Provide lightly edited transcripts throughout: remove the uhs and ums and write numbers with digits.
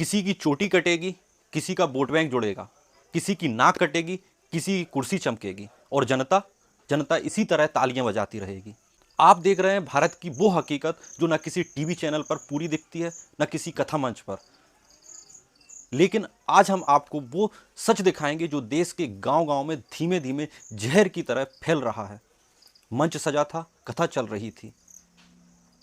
किसी की चोटी कटेगी, किसी का वोट बैंक जुड़ेगा, किसी की नाक कटेगी, किसी की कुर्सी चमकेगी और जनता जनता इसी तरह तालियां बजाती रहेगी। आप देख रहे हैं भारत की वो हकीकत जो न किसी टीवी चैनल पर पूरी दिखती है, न किसी कथा मंच पर। लेकिन आज हम आपको वो सच दिखाएंगे जो देश के गांव-गांव में धीमे धीमे जहर की तरह फैल रहा है। मंच सजा था, कथा चल रही थी।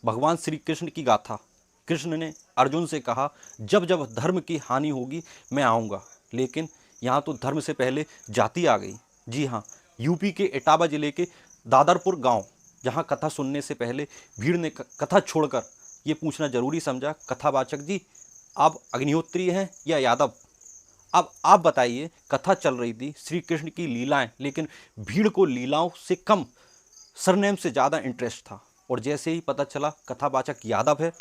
भगवान श्री कृष्ण की गाथा। कृष्ण ने अर्जुन से कहा, जब जब धर्म की हानि होगी मैं आऊँगा। लेकिन यहाँ तो धर्म से पहले जाति आ गई। जी हाँ, यूपी के इटावा जिले के दादरपुर गांव, जहाँ कथा सुनने से पहले भीड़ ने कथा छोड़कर ये पूछना जरूरी समझा, कथावाचक जी आप अग्निहोत्री हैं या यादव? अब आप बताइए, कथा चल रही थी श्री कृष्ण की लीलाएं, लेकिन भीड़ को लीलाओं से कम सरनेम से ज़्यादा इंटरेस्ट था। और जैसे ही पता चला कथावाचक यादव है,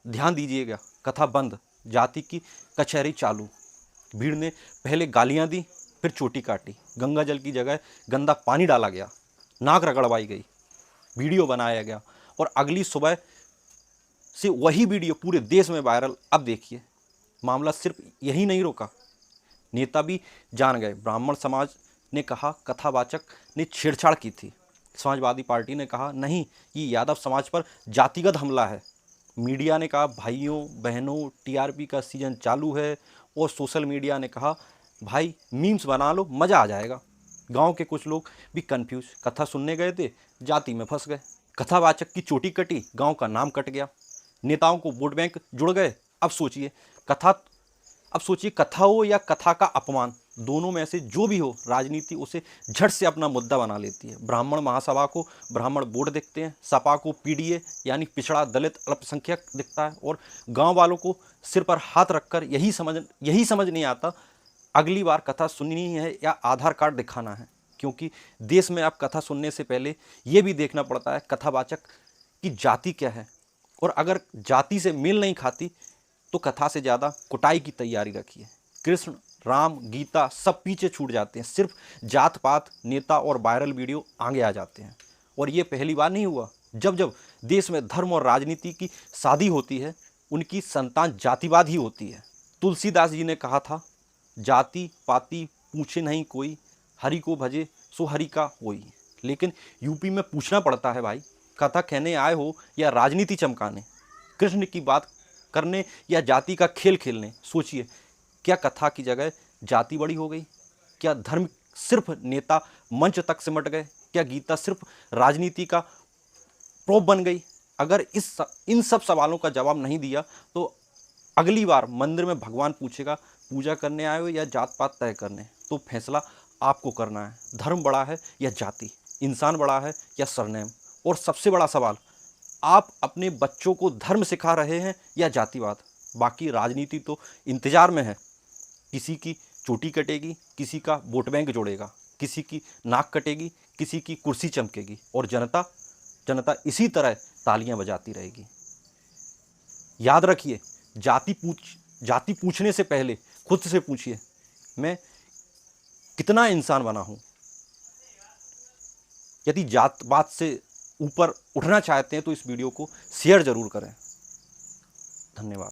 ध्यान दीजिएगा, कथा बंद, जाति की कचहरी चालू। भीड़ ने पहले गालियां दी, फिर चोटी काटी, गंगा जल की जगह गंदा पानी डाला गया, नाक रगड़वाई गई, वीडियो बनाया गया और अगली सुबह से वही वीडियो पूरे देश में वायरल। अब देखिए, मामला सिर्फ यही नहीं रुका, नेता भी जान गए। ब्राह्मण समाज ने कहा कथावाचक ने छेड़छाड़ की थी। समाजवादी पार्टी ने कहा नहीं, ये यादव समाज पर जातिगत हमला है। मीडिया ने कहा भाइयों बहनों टीआरपी का सीजन चालू है। और सोशल मीडिया ने कहा भाई मीम्स बना लो, मज़ा आ जाएगा। गांव के कुछ लोग भी कंफ्यूज, कथा सुनने गए थे, जाति में फंस गए। कथावाचक की चोटी कटी, गांव का नाम कट गया। नेताओं को वोट बैंक जुड़ गए। अब सोचिए, कथा हो या कथा का अपमान, दोनों में से जो भी हो, राजनीति उसे झट से अपना मुद्दा बना लेती है। ब्राह्मण महासभा को ब्राह्मण वोट दिखते हैं, सपा को पीडीए यानी पिछड़ा दलित अल्पसंख्यक दिखता है और गांव वालों को सिर पर हाथ रखकर यही समझ नहीं आता अगली बार कथा सुननी है या आधार कार्ड दिखाना है। क्योंकि देश में अब कथा सुनने से पहले ये भी देखना पड़ता है कथावाचक की जाति क्या है, और अगर जाति से मेल नहीं खाती तो कथा से ज़्यादा कुटाई की तैयारी रखिए। कृष्ण, राम, गीता सब पीछे छूट जाते हैं, सिर्फ जात पात, नेता और वायरल वीडियो आगे आ जाते हैं। और ये पहली बार नहीं हुआ। जब जब देश में धर्म और राजनीति की शादी होती है, उनकी संतान जातिवाद ही होती है। तुलसीदास जी ने कहा था, जाति पाति पूछे नहीं कोई, हरि को भजे सो हरि का होई। लेकिन यूपी में पूछना पड़ता है भाई, कथा कहने आए हो या राजनीति चमकाने, कृष्ण की बात करने या जाति का खेल खेलने? सोचिए, क्या कथा की जगह जाति बड़ी हो गई? क्या धर्म सिर्फ नेता मंच तक सिमट गए? क्या गीता सिर्फ राजनीति का प्रोप बन गई? अगर इन सब सवालों का जवाब नहीं दिया तो अगली बार मंदिर में भगवान पूछेगा पूजा करने आए हो या जात पात तय करने? तो फैसला आपको करना है, धर्म बड़ा है या जाति, इंसान बड़ा है या सरनेम? और सबसे बड़ा सवाल, आप अपने बच्चों को धर्म सिखा रहे हैं या जातिवाद? बाकी राजनीति तो इंतजार में है। किसी की चोटी कटेगी, किसी का वोट बैंक जोड़ेगा, किसी की नाक कटेगी, किसी की कुर्सी चमकेगी और जनता इसी तरह तालियां बजाती रहेगी। याद रखिए, जाति पूछने से पहले खुद से पूछिए, मैं कितना इंसान बना हूं? यदि जात पात से ऊपर उठना चाहते हैं तो इस वीडियो को शेयर जरूर करें। धन्यवाद।